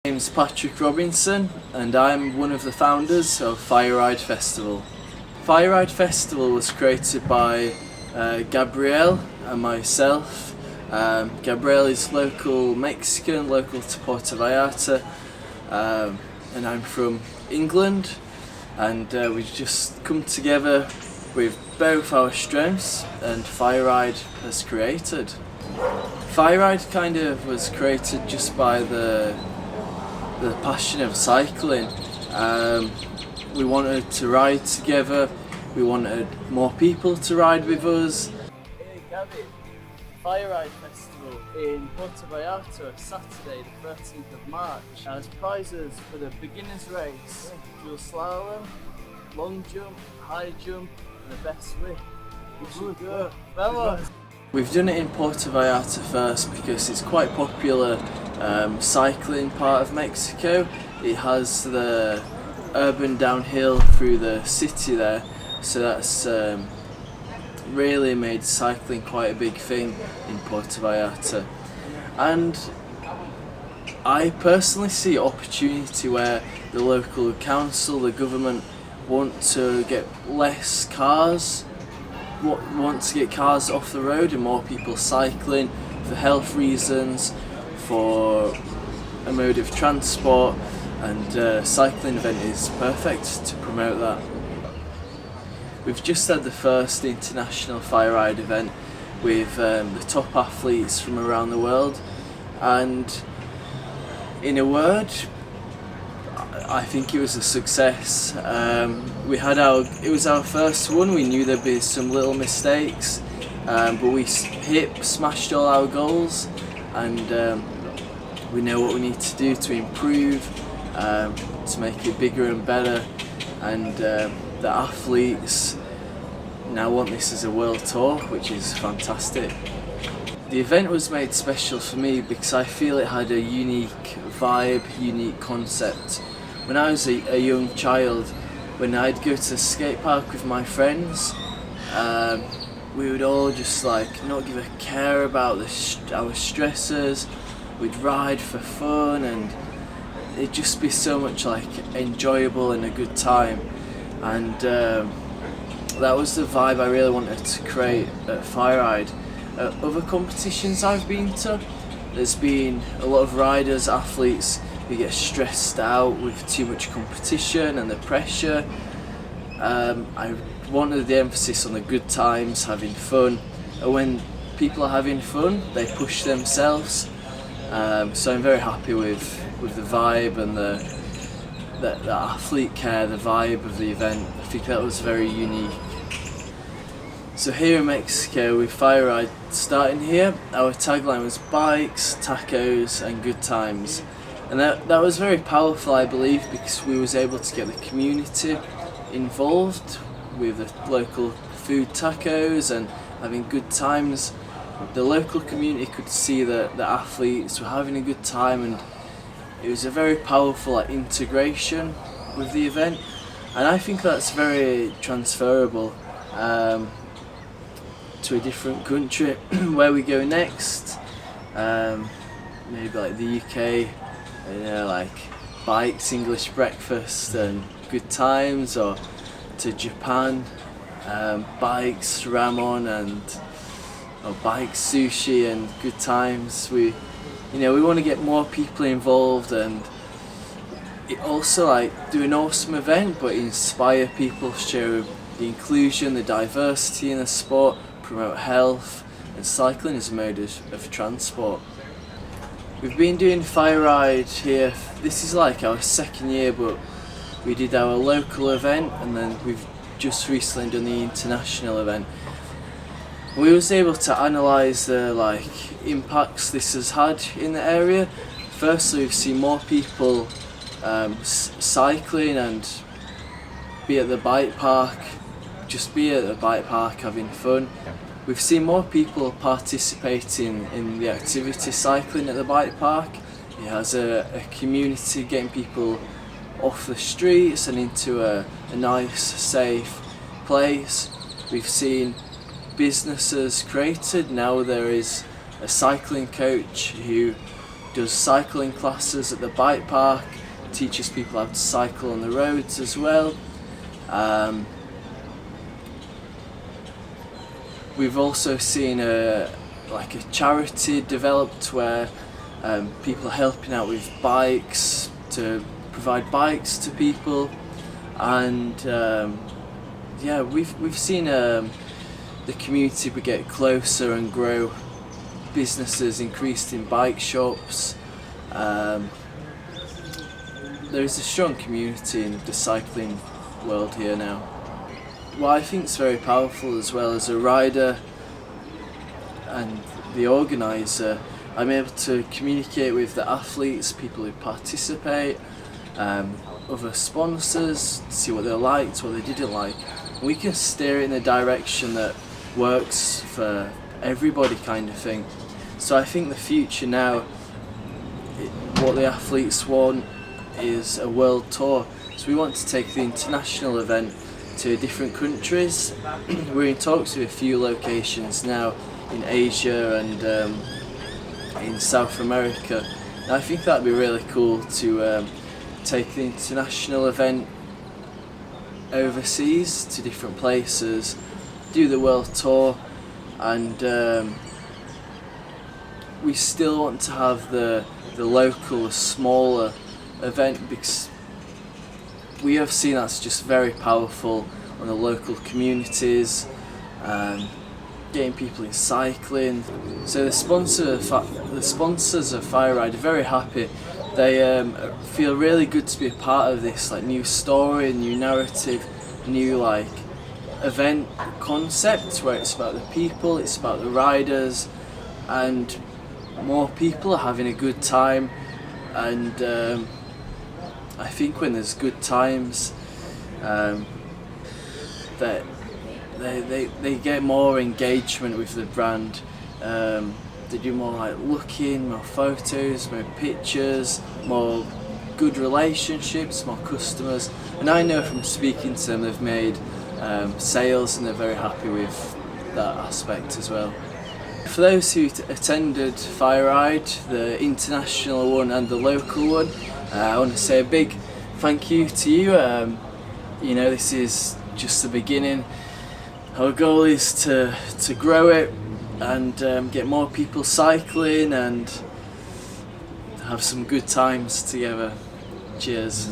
My name's Patrick Robinson and I'm one of the founders of Fireride Festival. Fireride Festival was created by Gabriel and myself. Gabriel is local Mexican, local to Puerto Vallarta, and I'm from England, and we've just come together with both our strengths, and Fireride has created. Fireride kind of was created just by the passion of cycling. We wanted to ride together, we wanted more people to ride with us. Hey Gavin, Fireride Festival in Puerto Vallarta, Saturday the 13th of March. As prizes for the beginners race, dual slalom, long jump, high jump and the best whip. We should go. Vamos! We've done it in Puerto Vallarta first because it's quite popular cycling part of Mexico. It has the urban downhill through the city there, so that's really made cycling quite a big thing in Puerto Vallarta. And I personally see opportunity where the local council, the government, want to get less cars, want to get cars off the road and more people cycling for health reasons, for a mode of transport, and cycling event is perfect to promote that. We've just had the first international Fireride event with the top athletes from around the world, and in a word, I think it was a success. It was our first one. We knew there'd be some little mistakes, but we smashed all our goals, and we know what we need to do to improve, to make it bigger and better, and the athletes now want this as a world tour, which is fantastic. The event was made special for me because I feel it had a unique vibe, unique concept. When I was a young child, when I'd go to the skate park with my friends, we would all just not give a care about our stresses. We'd ride for fun, and it'd just be so much enjoyable and a good time. And that was the vibe I really wanted to create at Fireride. Other competitions I've been to, there's been a lot of riders, athletes who get stressed out with too much competition and the pressure. I wanted the emphasis on the good times, having fun, and when people are having fun, they push themselves. So I'm very happy with the vibe and the athlete care, the vibe of the event. I think that was very unique. So here in Mexico with Fireride starting here, our tagline was bikes, tacos and good times. And that was very powerful, I believe, because we was able to get the community involved with the local food tacos and having good times. The local community could see that the athletes were having a good time, and it was a very powerful integration with the event, and I think that's very transferable to a different country where we go next, maybe the UK, bikes, English breakfast and good times, or to Japan, bikes, ramen or bike sushi and good times. We want to get more people involved, and it also do an awesome event but inspire people, show the inclusion, the diversity in the sport, promote health and cycling as a mode of transport. We've been doing Fireride here, this is our second year, but we did our local event and then we've just recently done the international event. We was able to analyse the impacts this has had in the area. Firstly, we've seen more people cycling and be at the bike park having fun. We've seen more people participating in the activity cycling at the bike park. It has a community, getting people off the streets and into a nice, safe place. We've seen businesses created. Now there is a cycling coach who does cycling classes at the bike park, teaches people how to cycle on the roads as well. We've also seen a charity developed where people are helping out with bikes, to provide bikes to people, and yeah, we've seen the community get closer and grow. Businesses increased in bike shops. There is a strong community in the cycling world here now. What I think is very powerful as well as a rider and the organiser, I'm able to communicate with the athletes, people who participate, other sponsors, see what they liked, what they didn't like. We can steer it in a direction that works for everybody, kind of thing. So I think the future now, what the athletes want is a world tour. So we want to take the international event to different countries. We're in talks with a few locations now in Asia and in South America. And I think that'd be really cool to take the international event overseas to different places, do the world tour, and we still want to have the local, smaller event, because we have seen that's just very powerful on the local communities, getting people in cycling. So the sponsors of Fireride are very happy. They feel really good to be a part of this new story, new narrative, new event concept where it's about the people, it's about the riders, and more people are having a good time. And I think when there's good times, that they get more engagement with the brand. They do more looking, more photos, more pictures, more good relationships, more customers. And I know from speaking to them they've made sales, and they're very happy with that aspect as well. For those who attended Fireride, the international one and the local one, I want to say a big thank you to you. You know, this is just the beginning. Our goal is to grow it and get more people cycling and have some good times together. Cheers.